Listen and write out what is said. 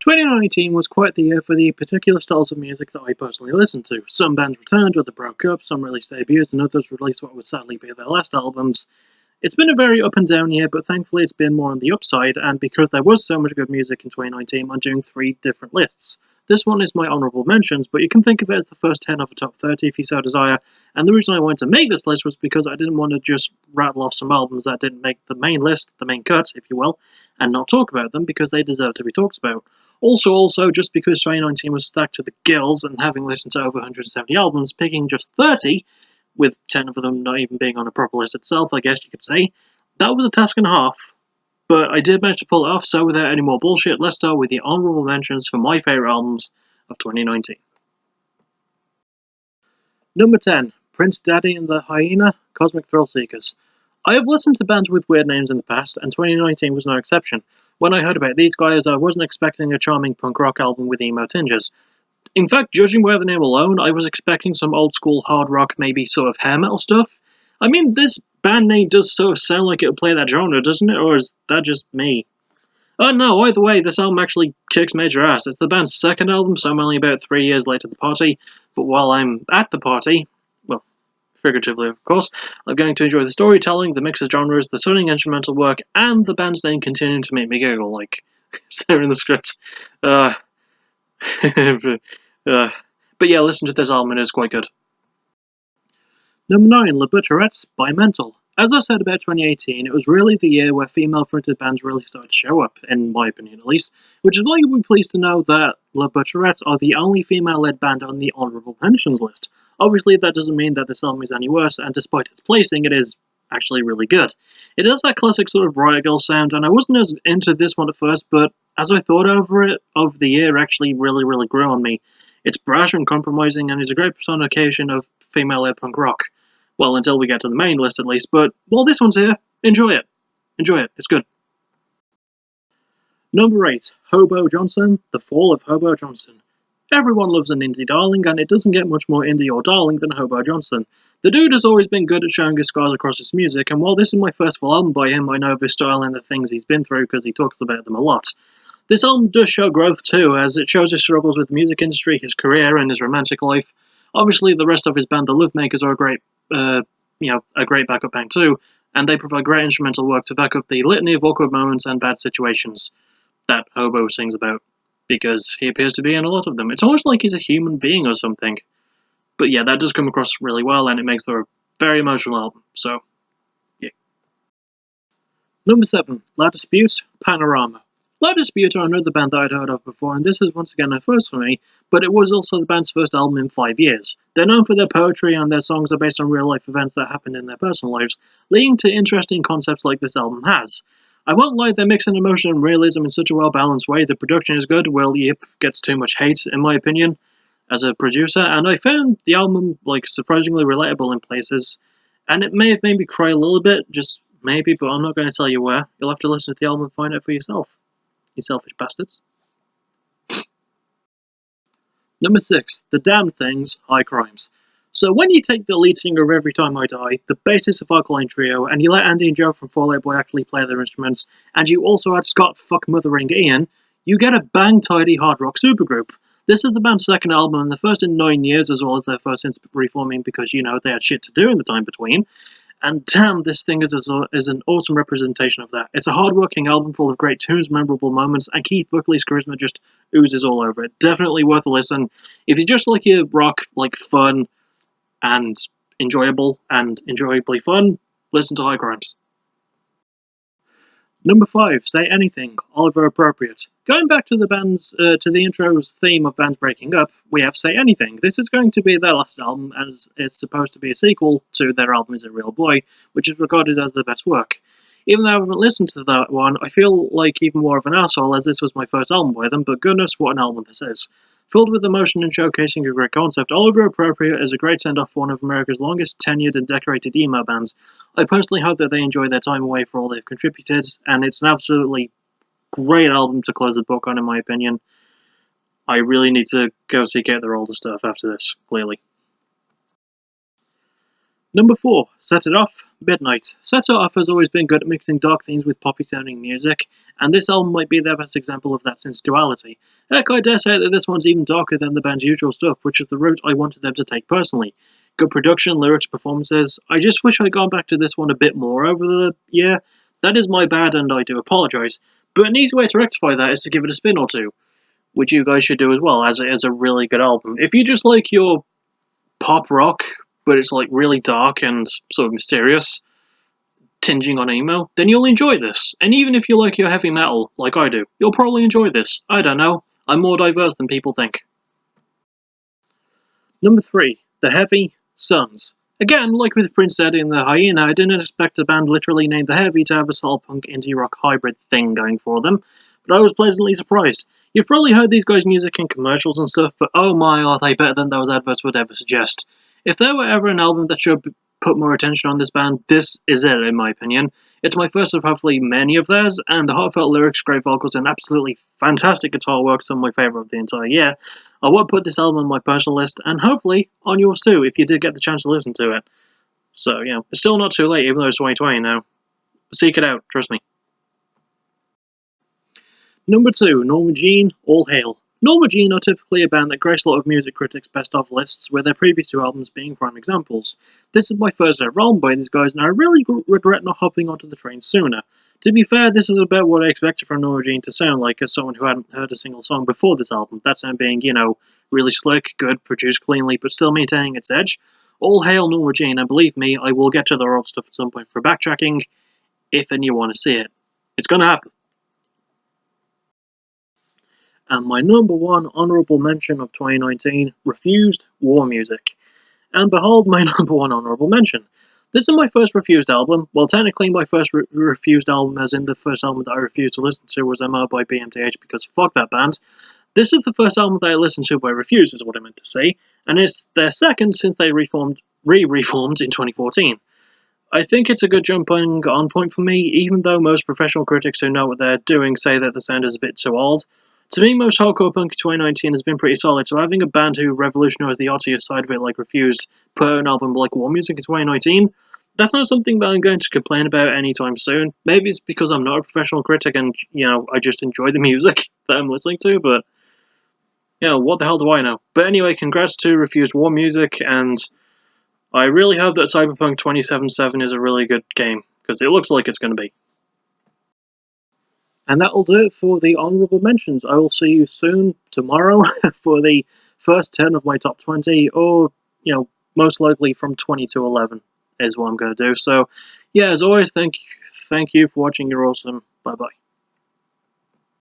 2019 was quite the year for the particular styles of music that I personally listened to. Some bands returned, others broke up, some released debuts, and others released what would sadly be their last albums. It's been a very up and down year, but thankfully it's been more on the upside, and because there was so much good music in 2019, I'm doing 3 different lists. This one is my honourable mentions, but you can think of it as the first 10 of the top 30 if you so desire, and the reason I wanted to make this list was because I didn't want to just rattle off some albums that didn't make the main list, the main cut, if you will, and not talk about them because they deserve to be talked about. Also, just because 2019 was stacked to the gills and having listened to over 170 albums, picking just 30, with 10 of them not even being on a proper list itself, I guess you could say, that was a task and a half. But I did manage to pull it off, so without any more bullshit, let's start with the honourable mentions for my favourite albums of 2019. Number 10, Prince Daddy and the Hyena, Cosmic Thrill Seekers. I have listened to bands with weird names in the past, and 2019 was no exception. When I heard about these guys, I wasn't expecting a charming punk rock album with emo tinges. In fact, judging by the name alone, I was expecting some old school hard rock, maybe sort of hair metal stuff. I mean, this band name does sort of sound like it would play that genre, doesn't it? Or is that just me? Oh no, either way, this album actually kicks major ass. It's the band's second album, so I'm only about 3 years late to the party. But while I'm at the party, well, figuratively of course, I'm going to enjoy the storytelling, the mix of genres, the stunning instrumental work, and the band's name continuing to make me giggle, like, it's there in the script. But yeah, listen to this album, it is quite good. Number 9, La Butcherettes by Mental. As I said about 2018, it was really the year where female-fronted bands really started to show up, in my opinion at least, which is why you'll be pleased to know that La Butcherettes are the only female-led band on the honourable mentions list. Obviously, that doesn't mean that this album is any worse, and despite its placing, it is actually really good. It has that classic sort of Riot Girl sound, and I wasn't as into this one at first, but as I thought over it, over the year actually really grew on me. It's brash and compromising, and is a great personification of female-led punk rock. Well, until we get to the main list at least, but while this one's here, enjoy it. Enjoy it, it's good. Number 8, Hobo Johnson, The Fall of Hobo Johnson. Everyone loves an indie darling, and it doesn't get much more indie or darling than Hobo Johnson. The dude has always been good at showing his scars across his music, and while this is my first full album by him, I know of his style and the things he's been through because he talks about them a lot. This album does show growth too, as it shows his struggles with the music industry, his career, and his romantic life. Obviously, the rest of his band, the Lovemakers, are a great backup band too, and they provide great instrumental work to back up the litany of awkward moments and bad situations that Hobo sings about, because he appears to be in a lot of them. It's almost like he's a human being or something. But yeah, that does come across really well, and it makes for a very emotional album, so yeah. Number 7, La Dispute, Panorama. La Dispute are another band that I'd heard of before, and this is once again a first for me, but it was also the band's first album in 5 years. They're known for their poetry, and their songs are based on real-life events that happened in their personal lives, leading to interesting concepts like this album has. I won't lie, they're mixing emotion and realism in such a well-balanced way. The production is good, Will Yip gets too much hate, in my opinion, as a producer, and I found the album, surprisingly relatable in places, and it may have made me cry a little bit, just maybe, but I'm not going to tell you where. You'll have to listen to the album and find out for yourself. You selfish bastards. Number 6, The Damned Things, High Crimes. So when you take the lead singer of Every Time I Die, the bassist of Alkaline Trio, and you let Andy and Joe from Fall Out Boy actually play their instruments, and you also add Scott fuck-mothering Ian, you get a bang-tidy hard rock supergroup. This is the band's second album and the first in 9 years, as well as their first since reforming because, they had shit to do in the time between. And damn, this thing is an awesome representation of that. It's a hard-working album full of great tunes, memorable moments, and Keith Buckley's charisma just oozes all over it. Definitely worth a listen. If you just like your rock, fun and enjoyable and enjoyably fun, listen to High Crimes. Number 5, Say Anything, Oliver Appropriate. Going back to the intro's theme of bands breaking up, we have Say Anything. This is going to be their last album, as it's supposed to be a sequel to their album Is a Real Boy, which is regarded as their best work. Even though I haven't listened to that one, I feel like even more of an asshole, as this was my first album by them, but goodness, what an album this is. Filled with emotion and showcasing a great concept, Oliver Appropriate is a great send-off for one of America's longest tenured and decorated emo bands. I personally hope that they enjoy their time away for all they've contributed, and it's an absolutely great album to close the book on, in my opinion. I really need to go seek out their older stuff after this, clearly. Number 4, Set It Off Midnight. Set Off has always been good at mixing dark themes with poppy sounding music, and this album might be their best example of that since Duality. Heck, I dare say that this one's even darker than the band's usual stuff, which is the route I wanted them to take personally. Good production, lyrics, performances. I just wish I'd gone back to this one a bit more over the year. That is my bad, and I do apologise. But an easy way to rectify that is to give it a spin or two, which you guys should do as well, as it is a really good album. If you just like your pop rock, but it's like really dark and sort of mysterious, tinging on emo, then you'll enjoy this. And even if you like your heavy metal, like I do, you'll probably enjoy this. I don't know. I'm more diverse than people think. Number 3. The Heavy Sons. Again, like with Prince Eddie and the Hyena, I didn't expect a band literally named The Heavy to have a soul punk indie rock hybrid thing going for them, but I was pleasantly surprised. You've probably heard these guys' music in commercials and stuff, but oh my, are they better than those adverts would ever suggest. If there were ever an album that should put more attention on this band, this is it, in my opinion. It's my first of hopefully many of theirs, and the heartfelt lyrics, great vocals, and absolutely fantastic guitar work are some of my favourite of the entire year. I would put this album on my personal list, and hopefully on yours too, if you did get the chance to listen to it. So, yeah, it's still not too late, even though it's 2020 now. Seek it out, trust me. Number 2, Norma Jean, All Hail. Norma Jean are typically a band that grace a lot of music critics' best-of lists, with their previous 2 albums being prime examples. This is my first ever album by these guys, and I really regret not hopping onto the train sooner. To be fair, this is about what I expected from Norma Jean to sound like as someone who hadn't heard a single song before this album. That sound being, really slick, good, produced cleanly, but still maintaining its edge. All hail Norma Jean, and believe me, I will get to the old stuff at some point for backtracking, if and you want to see it. It's gonna happen. And my number 1 honourable mention of 2019, Refused War Music. And behold my number 1 honourable mention. This is my first Refused album. Well, technically my first Refused album, as in the first album that I refused to listen to was MO by BMTH, because fuck that band. This is the first album that I listened to by Refused, is what I meant to say, and it's their second since they re-reformed in 2014. I think it's a good jumping on point for me, even though most professional critics who know what they're doing say that the sound is a bit too old. To me, most hardcore punk in 2019 has been pretty solid, so having a band who revolutionised the artiest side of it, like Refused, put out an album like War Music in 2019, that's not something that I'm going to complain about anytime soon. Maybe it's because I'm not a professional critic and, I just enjoy the music that I'm listening to, but, what the hell do I know? But anyway, congrats to Refused War Music, and I really hope that Cyberpunk 2077 is a really good game, because it looks like it's going to be. And that'll do it for the honourable mentions. I will see you soon, tomorrow, for the first 10 of my top 20, or, most likely from 20 to 11 is what I'm going to do. So, yeah, as always, thank you for watching. You're awesome. Bye-bye.